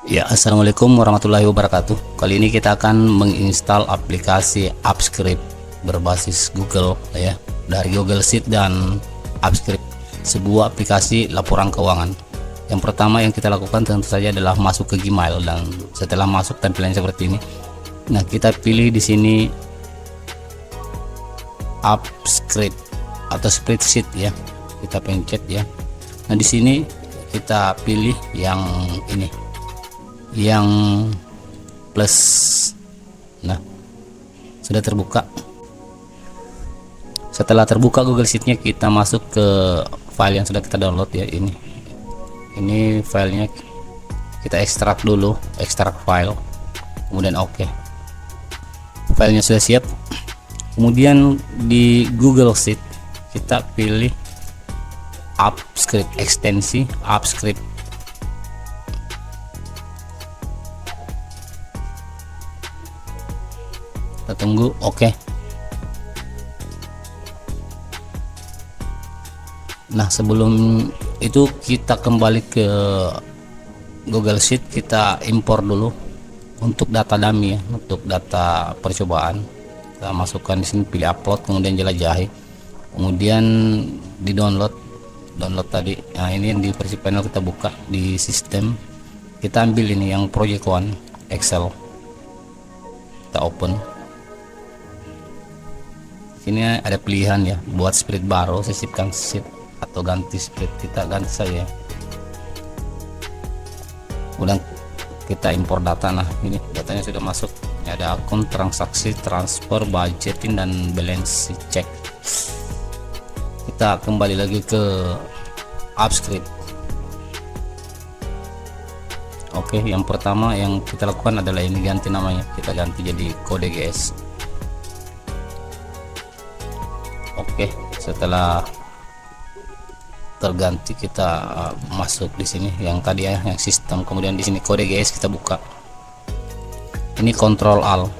Ya, assalamualaikum warahmatullahi wabarakatuh. Kali ini kita akan menginstal aplikasi Upscript berbasis Google ya, dari Google Sheet dan Upscript, sebuah aplikasi laporan keuangan. Yang pertama yang kita lakukan tentu saja adalah masuk ke Gmail, dan setelah masuk tampilannya seperti ini. Nah, kita pilih di sini Upscript atau spreadsheet ya. Kita pencet ya. Nah, di sini kita pilih yang ini, yang plus. Nah, sudah terbuka. Setelah terbuka Google Sheet-nya, kita masuk ke file yang sudah kita download ya. Ini filenya kita ekstrak dulu, ekstrak file, kemudian oke. Filenya sudah siap. Kemudian di Google Sheet kita pilih Upscript, ekstensi Upscript. Kita tunggu oke. Nah, sebelum itu kita kembali ke Google Sheet, kita impor dulu untuk data dummy ya, untuk data percobaan. Kita masukkan di sini, pilih upload, kemudian jelajahi, kemudian di download tadi. Nah, ini yang di versi panel kita buka di sistem, kita ambil ini yang project one Excel, kita open. Sini ada pilihan ya, buat spread baru, sisipkan sheet atau ganti spread. Kita ganti saja. Kemudian kita impor data. Nah, ini datanya sudah masuk. Ini ada akun, transaksi, transfer, budgeting, dan balance check. Kita kembali lagi ke Upscript. Oke, yang pertama yang kita lakukan adalah ini, ganti namanya. Kita ganti jadi kode GS. Oke, setelah terganti kita masuk di sini yang tadi ya, yang sistem. Kemudian di sini kode GS kita buka. Ini Ctrl Alt,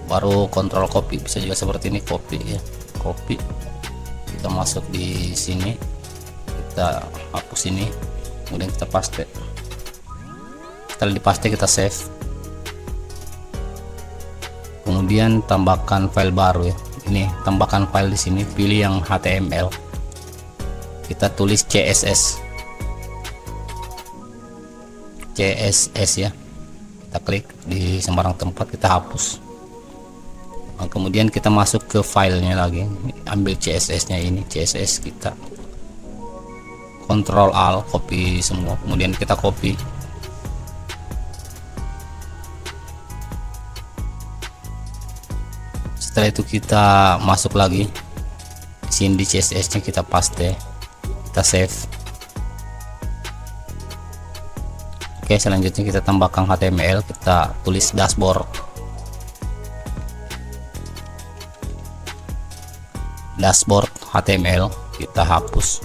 baru Ctrl copy, bisa juga seperti ini, copy ya, copy. Kita masuk di sini, kita hapus ini, kemudian kita paste. Setelah dipaste kita save. Kemudian tambahkan file baru ya. Ini tambahkan file di sini, pilih yang HTML. Kita tulis CSS ya. Kita klik di sembarang tempat, kita hapus. Nah, kemudian kita masuk ke filenya lagi, ambil CSS-nya ini, CSS kita Ctrl Alt, copy semua, kemudian kita copy. Setelah itu kita masuk lagi di sini, di CSS nya kita paste, kita save. Oke, selanjutnya kita tambahkan HTML, kita tulis dashboard HTML, kita hapus.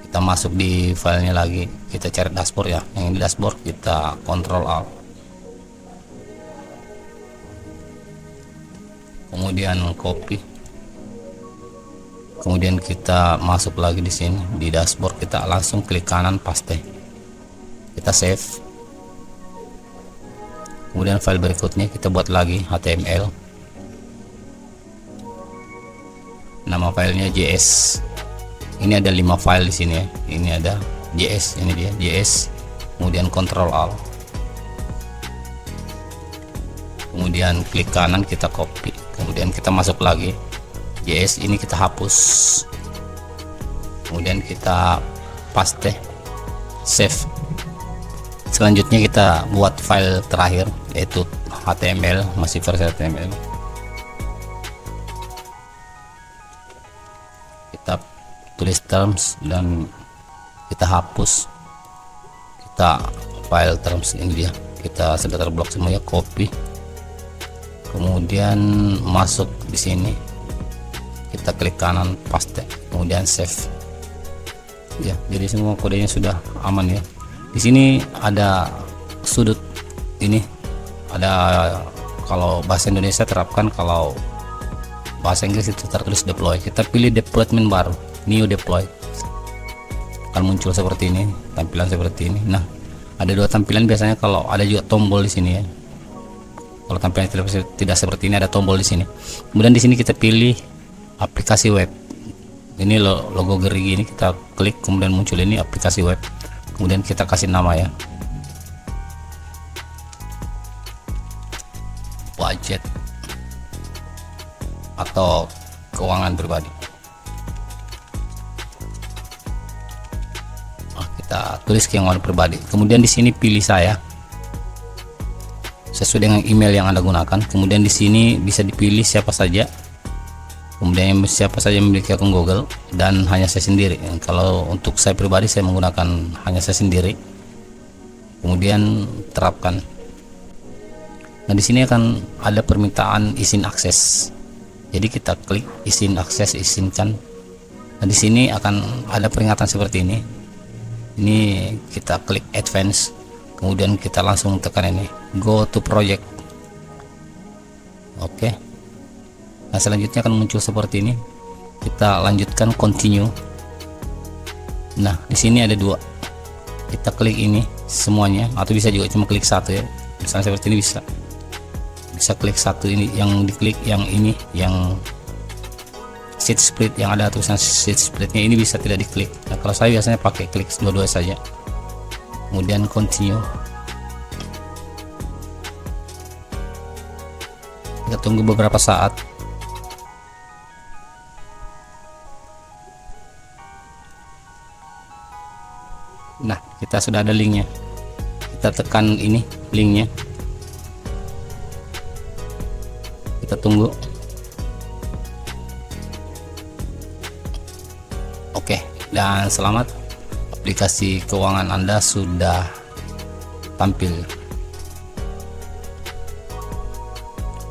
Kita masuk di filenya lagi, kita cari dashboard ya, yang di dashboard kita Ctrl Alt, kemudian copy, kemudian kita masuk lagi di sini di dashboard, kita langsung klik kanan paste, kita save. Kemudian file berikutnya kita buat lagi HTML, nama filenya JS. Ini ada 5 file di sini ya. Ini ada JS, ini dia JS, kemudian Ctrl Alt, kemudian klik kanan, kita copy, kemudian kita masuk lagi JS, ini kita hapus, kemudian kita paste, save. Selanjutnya kita buat file terakhir, yaitu HTML, masih versi HTML. Kita tulis terms dan kita hapus. Kita file terms ini dia, kita sudah terblok semuanya, copy, kemudian masuk di sini, kita klik kanan paste, kemudian save ya. Jadi semua kodenya sudah aman ya. Di sini ada sudut ini, ada, kalau bahasa Indonesia terapkan, kalau bahasa Inggris itu tertulis deploy. Kita pilih deployment baru, new deploy. akan muncul seperti ini, tampilan seperti ini. Nah, ada dua tampilan biasanya, kalau ada juga tombol di sini ya. Kalau tampilan tidak seperti ini, ada tombol di sini. Kemudian di sini kita pilih aplikasi web. Ini logo gerigi ini kita klik, kemudian muncul ini aplikasi web. Kemudian kita kasih nama ya, budget atau keuangan pribadi. Kita tulis keuangan pribadi. Kemudian di sini pilih saya sesuai dengan email yang Anda gunakan. Kemudian di sini bisa dipilih siapa saja. Kemudian siapa saja memiliki akun Google dan hanya saya sendiri. Kalau untuk saya pribadi, saya menggunakan hanya saya sendiri. Kemudian terapkan. Nah, di sini akan ada permintaan izin akses. Jadi kita klik izin akses, izinkan. Nah, di sini akan ada peringatan seperti ini. Ini kita klik advance. Kemudian kita langsung tekan ini go to project. Oke. Nah, selanjutnya akan muncul seperti ini. Kita lanjutkan continue. Nah, di sini ada dua. Kita klik ini semuanya, atau bisa juga cuma klik satu ya. Misalnya seperti ini bisa klik satu ini, yang diklik yang ini, yang sheet split yang ada tulisan sheet splitnya ini bisa tidak diklik. Nah, kalau saya biasanya pakai klik dua-dua saja. Kemudian continue. Kita tunggu beberapa saat. Nah, kita sudah ada linknya. Kita tekan ini linknya. Kita tunggu. Oke, dan selamat, aplikasi keuangan Anda sudah tampil.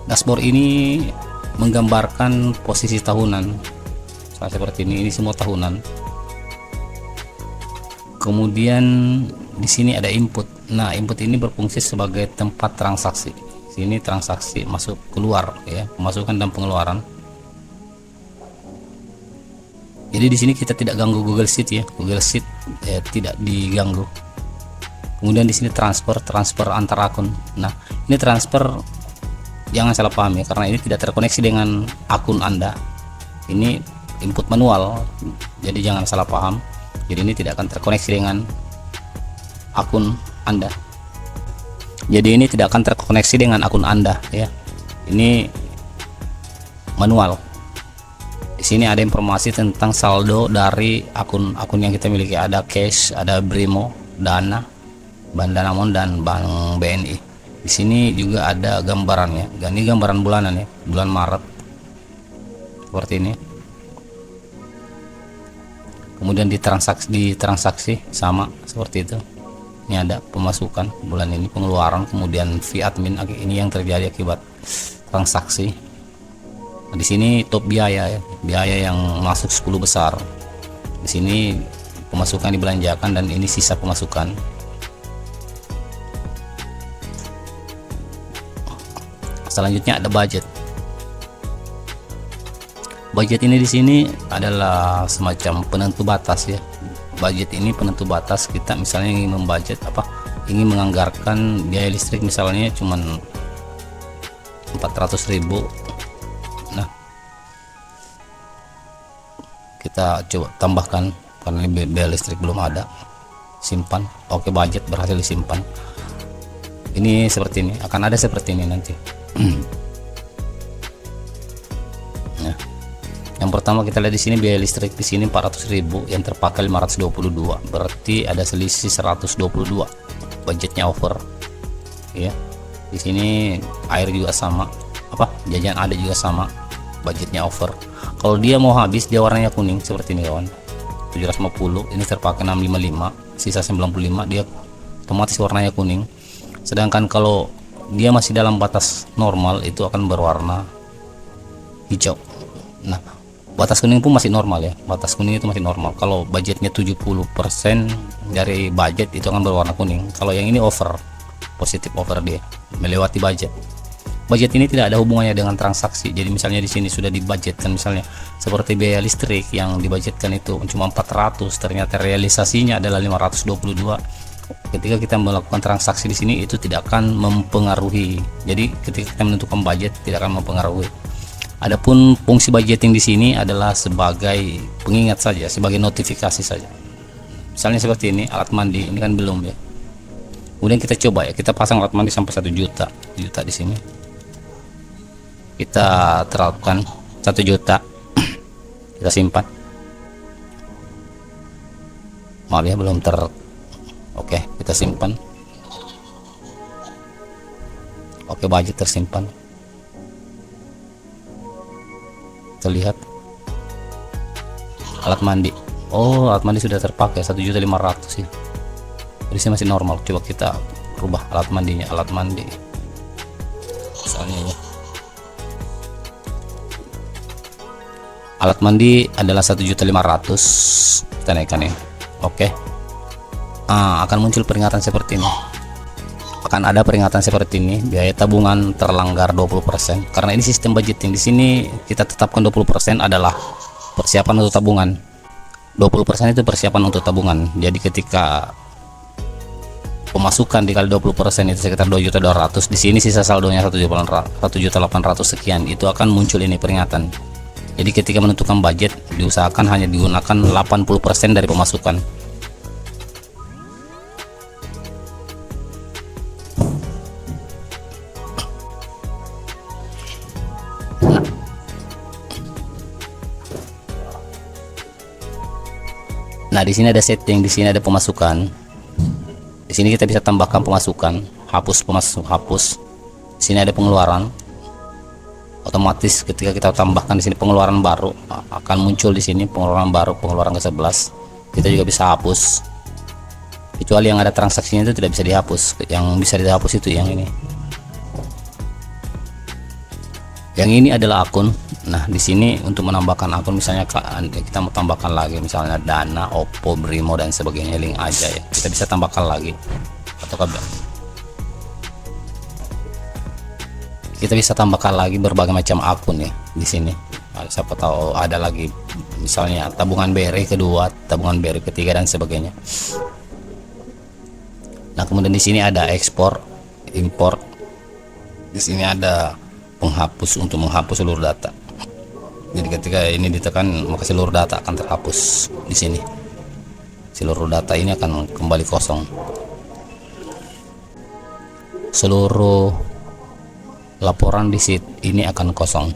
Dashboard ini menggambarkan posisi tahunan. Seperti ini semua tahunan. Kemudian di sini ada input. Nah, input ini berfungsi sebagai tempat transaksi. Sini transaksi masuk keluar ya, pemasukan dan pengeluaran. Jadi di sini kita tidak ganggu Google Sheet ya, Google Sheet tidak diganggu. Kemudian di sini transfer antar akun. Nah, ini transfer jangan salah paham ya, karena ini tidak terkoneksi dengan akun Anda. Ini input manual, jadi jangan salah paham. Jadi ini tidak akan terkoneksi dengan akun Anda. Jadi ini tidak akan terkoneksi dengan akun Anda ya. Ini manual. Di sini ada informasi tentang saldo dari akun-akun yang kita miliki. Ada cash, ada Brimo, Dana, Bank Danamon, dan Bank BNI. Di sini juga ada gambarannya. Dan ini gambaran bulanan ya, bulan Maret. Seperti ini. Kemudian di transaksi sama seperti itu. Ini ada pemasukan bulan ini, pengeluaran, kemudian fee admin ini yang terjadi akibat transaksi. Nah, di sini top biaya ya, biaya yang masuk 10 besar. Di sini pemasukan dibelanjakan dan ini sisa pemasukan. Selanjutnya ada budget. Budget ini di sini adalah semacam penentu batas ya. Budget ini penentu batas, kita misalnya ingin membudget ingin menganggarkan biaya listrik misalnya cuman 400.000. Nah, kita coba tambahkan karena biaya listrik belum ada. Simpan. Oke, budget berhasil disimpan. Ini seperti ini, akan ada seperti ini nanti. Nah, yang pertama kita lihat di sini biaya listrik di sini 400.000, yang terpakai 522, berarti ada selisih 122. Budgetnya over. Ya. Di sini air juga sama, jajan ada juga sama, budgetnya over. Kalau dia mau habis, dia warnanya kuning seperti ini kawan. 750, ini terpakai 655, sisa 95, dia otomatis warnanya kuning. Sedangkan kalau dia masih dalam batas normal, itu akan berwarna hijau. Nah, batas kuning pun masih normal ya, batas kuning itu masih normal. Kalau budgetnya 70% dari budget itu akan berwarna kuning. Kalau yang ini over, positif over, dia melewati budget. budget ini tidak ada hubungannya dengan transaksi. Jadi misalnya di sini sudah dibudgetkan, misalnya seperti biaya listrik yang dibudgetkan itu cuma 400, ternyata realisasinya adalah 522. Ketika kita melakukan transaksi di sini itu tidak akan mempengaruhi. Jadi ketika kita menentukan budget tidak akan mempengaruhi. Adapun fungsi budgeting di sini adalah sebagai pengingat saja, sebagai notifikasi saja. Misalnya seperti ini, alat mandi ini kan belum ya. Kemudian kita coba ya, kita pasang alat mandi sampai 1 juta di sini. Kita terapkan 1 juta. Kita simpan. Maaf ya, belum ter. Oke, kita simpan. Oke, budget tersimpan. Kita lihat alat mandi. Oh, alat mandi sudah terpakai 1.500.000 ya. Jadi sini masih normal. Coba kita rubah alat mandinya, alat mandi. Misalnya ya. Alat mandi adalah 1.500.000. Kita naikkan ya. Oke. Akan muncul peringatan seperti ini. Akan ada peringatan seperti ini, biaya tabungan terlanggar 20%. Karena ini sistem budgeting, di sini kita tetapkan 20% adalah persiapan untuk tabungan. 20% itu persiapan untuk tabungan. Jadi ketika pemasukan dikali 20% itu sekitar 2.200.000, di sini sisa saldonya 1.800.000 sekian, itu akan muncul ini peringatan. Jadi ketika menentukan budget diusahakan hanya digunakan 80% dari pemasukan. Nah, di sini ada setting, di sini ada pemasukan. Di sini kita bisa tambahkan pemasukan, hapus hapus. Di sini ada pengeluaran. Otomatis ketika kita tambahkan di sini pengeluaran baru akan muncul di sini pengeluaran baru, pengeluaran ke-11. Kita juga bisa hapus. Kecuali yang ada transaksinya itu tidak bisa dihapus. Yang bisa dihapus itu yang ini. Yang ini adalah akun. Nah, di sini untuk menambahkan akun, misalnya kita mau tambahkan lagi, misalnya Dana, Oppo, Brimo dan sebagainya, link aja ya. Kita bisa tambahkan lagi. Atau kita bisa tambahkan lagi berbagai macam akun ya di sini. Nah, siapa tahu ada lagi, misalnya tabungan BRI kedua, tabungan BRI ketiga dan sebagainya. Nah, kemudian di sini ada ekspor, impor. Di sini ada penghapus untuk menghapus seluruh data. Jadi ketika ini ditekan maka seluruh data akan terhapus di sini. Seluruh data ini akan kembali kosong. Seluruh laporan di sheet ini akan kosong.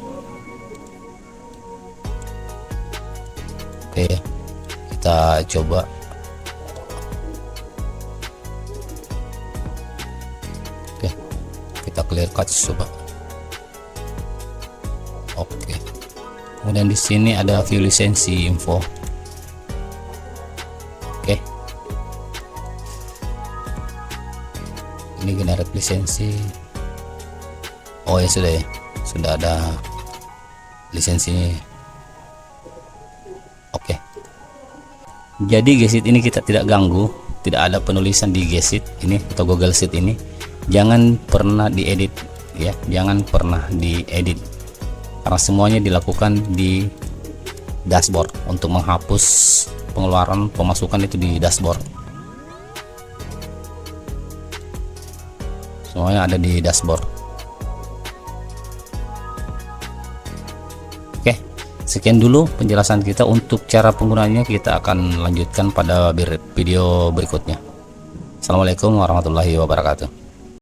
Oke, kita coba. Oke, kita clear cache coba. Oke. Kemudian di sini ada view lisensi info. Oke. Ini generate lisensi. Oh ya sudah ya. Sudah ada lisensinya. Oke. Jadi Gesit ini kita tidak ganggu, tidak ada penulisan di Gesit ini atau Google Sheet ini. Jangan pernah diedit ya, jangan pernah diedit. Karena semuanya dilakukan di dashboard. Untuk menghapus pengeluaran pemasukan itu di dashboard, semuanya ada di dashboard. Oke, sekian dulu penjelasan kita. Untuk cara penggunaannya kita akan lanjutkan pada video berikutnya. Assalamualaikum warahmatullahi wabarakatuh.